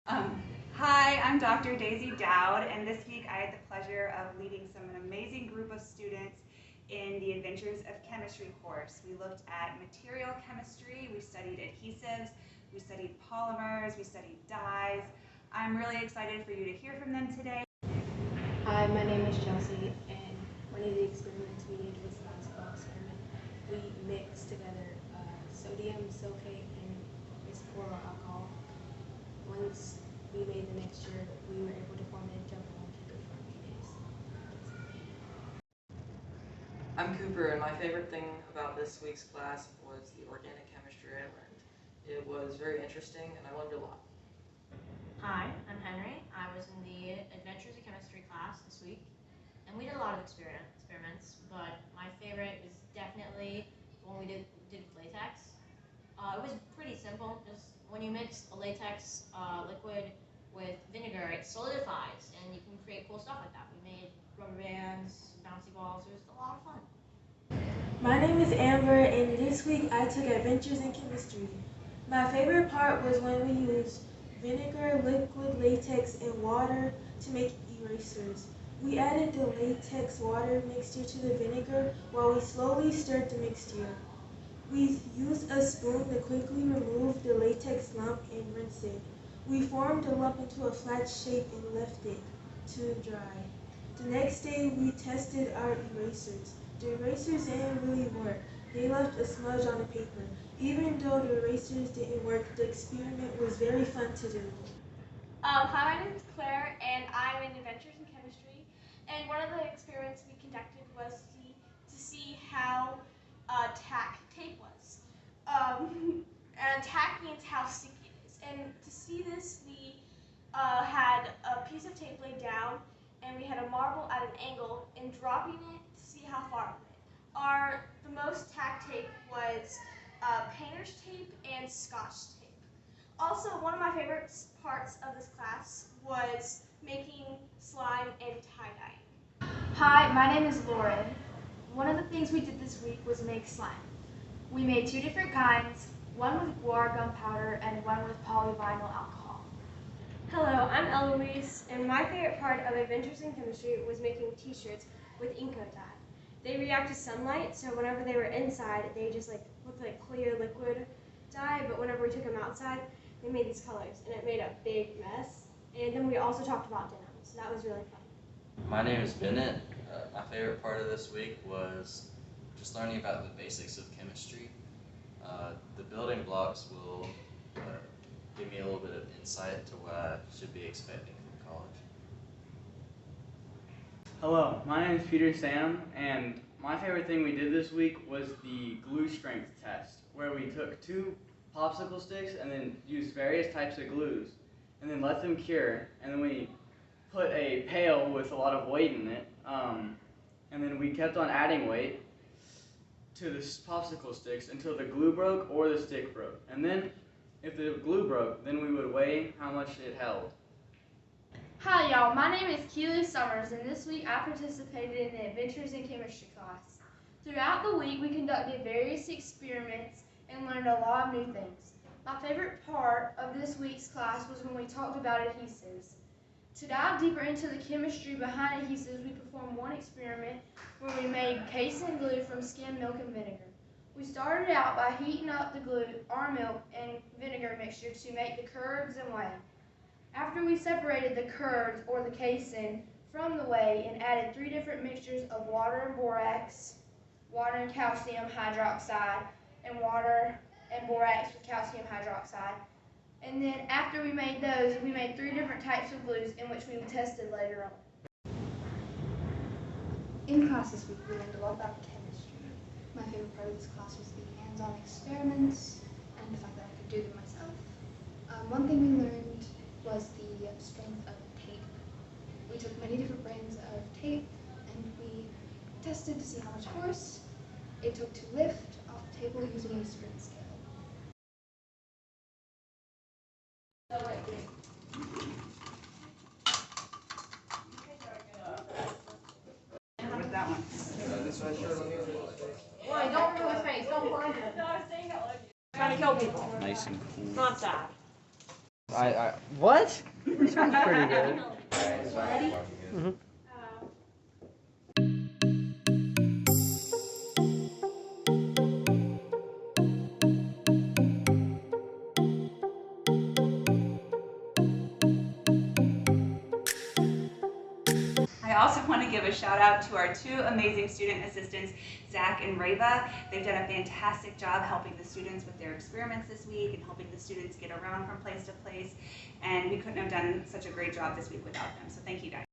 Um, Hi, I'm Dr. Daisy Dowd, and this week I had the pleasure of leading an amazing group of students in the Adventures of Chemistry course. We looked at material chemistry, we studied adhesives, we studied polymers, we studied dyes. I'm really excited for you to hear from them today. Hi, my name is Chelsea, and one of the experiments we did was the basketball experiment. We mixed together sodium sulfate and isopropyl alcohol. Once we made the mixture, we were able to form a gel and keep it for a few days. I'm Cooper, and my favorite thing about this week's class was the organic chemistry I learned. It was very interesting, and I learned a lot. Hi, I'm Henry. I was in the Adventures of Chemistry class this week, and we did a lot of experiments, but my favorite is definitely the one we did with latex. It was pretty simple. Just when you mix a latex liquid with vinegar, it solidifies, and you can create cool stuff like that. We made rubber bands, bouncy balls. It was a lot of fun. My name is Amber, and this week I took Adventures in Chemistry. My favorite part was when we used vinegar, liquid latex, and water to make erasers. We added the latex water mixture to the vinegar while we slowly stirred the mixture. We used a spoon to quickly remove the latex lump and rinse it. We formed the lump into a flat shape and left it to dry. The next day we tested our erasers. The erasers didn't really work. They left a smudge on the paper. Even though the erasers didn't work, the experiment was very fun to do. Hi, my name is Claire, and I'm in Adventures in Chemistry. And one of the experiments we conducted was to see how tack tape was. And tack means how sticky it is. And to see this, we had a piece of tape laid down, and we had a marble at an angle, and dropping it to see how far it went. The most tack tape was painter's tape and scotch tape. Also, one of my favorite parts of this class was making slime and tie-dyeing. Hi, my name is Lauren. One of the things we did this week was make slime. We made two different kinds, one with guar gunpowder and one with polyvinyl alcohol. Hello, I'm Eloise, and my favorite part of Adventures in Chemistry was making t-shirts with Inco dye. They react to sunlight, so whenever they were inside, they just looked like clear liquid dye, but whenever we took them outside, they made these colors, and it made a big mess. And then we also talked about denim, so that was really fun. My name is Bennett. My favorite part of this week was just learning about the basics of chemistry. The building blocks will give me a little bit of insight to what I should be expecting from college. Hello, my name is Peter Sam, and my favorite thing we did this week was the glue strength test, where we took two popsicle sticks and then used various types of glues, and then let them cure, and then we put a pail with a lot of weight in it, and then we kept on adding weight to the popsicle sticks until the glue broke or the stick broke. And then if the glue broke, then we would weigh how much it held. Hi y'all, my name is Keely Summers, and this week I participated in the Adventures in Chemistry class. Throughout the week we conducted various experiments and learned a lot of new things. My favorite part of this week's class was when we talked about adhesives. To dive deeper into the chemistry behind adhesives, we performed one experiment where we made casein glue from skim milk and vinegar. We started out by heating up the glue, our milk, and vinegar mixture to make the curds and whey. After we separated the curds, or the casein, from the whey and added three different mixtures of water and borax, water and calcium hydroxide, and water and borax with calcium hydroxide. And then after we made those, we made three different types of glues in which we tested later on. In class this week, we learned a lot about chemistry. My favorite part of this class was the hands-on experiments and the fact that I could do them myself. One thing we learned was the strength of tape. We took many different brands of tape and we tested to see how much force it took to lift off the table using a spring scale. Where's that one? Boy, don't ruin my face. Don't blind it. Trying to kill people. Nice and cool. Not that. What? This sounds pretty good. Ready? Mhm. I also want to give a shout out to our two amazing student assistants, Zach and Reva. They've done a fantastic job helping the students with their experiments this week and helping the students get around from place to place. And we couldn't have done such a great job this week without them. So thank you guys.